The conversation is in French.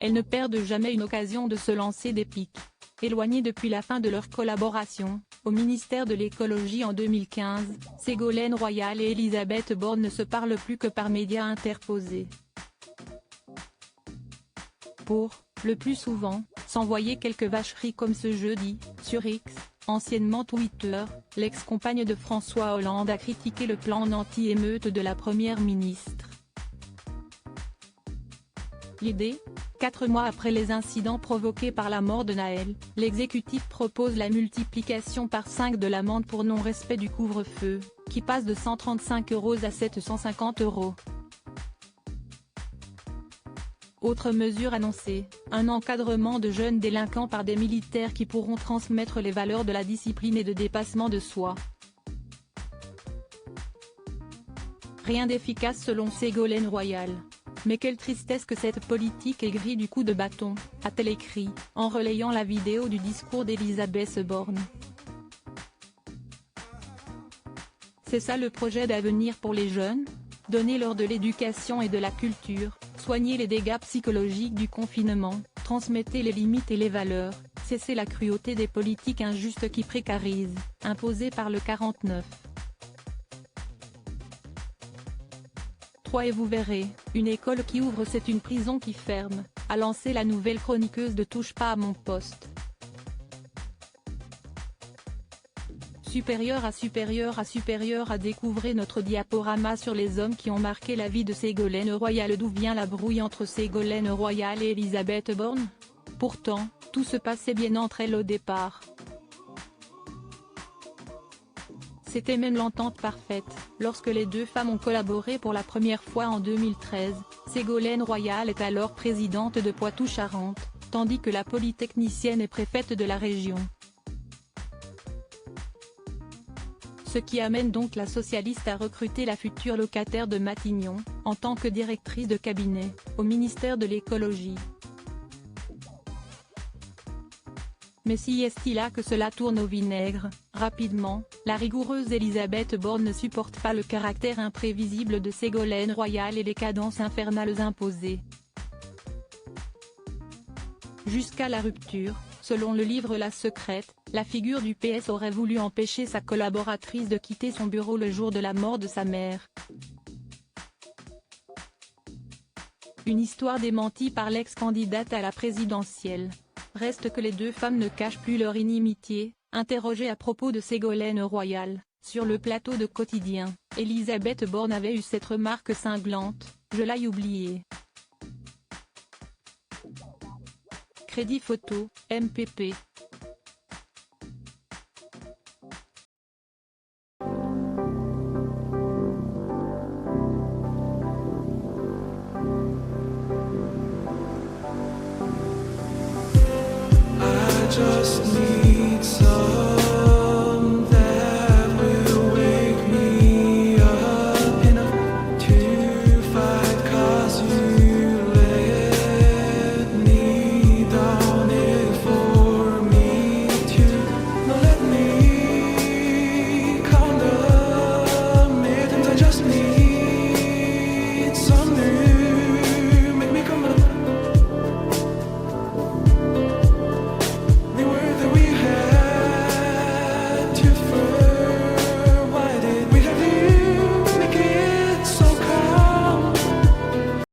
elles ne perdent jamais une occasion de se lancer des pics. Éloignées depuis la fin de leur collaboration, au ministère de l'écologie en 2015, Ségolène Royal et Elisabeth Borne ne se parlent plus que par médias interposés. Pour, le plus souvent, s'envoyer quelques vacheries comme ce jeudi, sur X, anciennement Twitter, l'ex-compagne de François Hollande a critiqué le plan anti-émeute de la première ministre. L'idée ? 4 mois après les incidents provoqués par la mort de Naël, l'exécutif propose la multiplication par 5 de l'amende pour non-respect du couvre-feu, qui passe de 135 € à 750 €. Autre mesure annoncée, un encadrement de jeunes délinquants par des militaires qui pourront transmettre les valeurs de la discipline et de dépassement de soi. Rien d'efficace selon Ségolène Royal. Mais quelle tristesse que cette politique aigrie du coup de bâton, a-t-elle écrit, en relayant la vidéo du discours d'Elisabeth Borne. C'est ça le projet d'avenir pour les jeunes ? Donner-leur de l'éducation et de la culture, soigner les dégâts psychologiques du confinement, transmettez les limites et les valeurs, cesser la cruauté des politiques injustes qui précarisent, imposées par le 49. Et vous verrez, une école qui ouvre c'est une prison qui ferme, a lancé la nouvelle chroniqueuse de Touche pas à mon poste. Supérieur à découvrir notre diaporama sur les hommes qui ont marqué la vie de Ségolène Royal. D'où vient la brouille entre Ségolène Royal et Elisabeth Borne ? Pourtant, tout se passait bien entre elles au départ. C'était même l'entente parfaite, lorsque les deux femmes ont collaboré pour la première fois en 2013, Ségolène Royal est alors présidente de Poitou-Charentes, tandis que la polytechnicienne est préfète de la région. Ce qui amène donc la socialiste à recruter la future locataire de Matignon, en tant que directrice de cabinet, au ministère de l'écologie. Mais si est-il là que cela tourne au vinaigre, rapidement, la rigoureuse Elisabeth Borne ne supporte pas le caractère imprévisible de Ségolène Royal et les cadences infernales imposées. Jusqu'à la rupture, selon le livre La Secrète, la figure du PS aurait voulu empêcher sa collaboratrice de quitter son bureau le jour de la mort de sa mère. Une histoire démentie par l'ex-candidate à la présidentielle. Reste que les deux femmes ne cachent plus leur inimitié. Interrogée à propos de Ségolène Royal, sur le plateau de Quotidien, Elisabeth Borne avait eu cette remarque cinglante, « Je l'ai oublié ». Crédit photo, MPP. Just need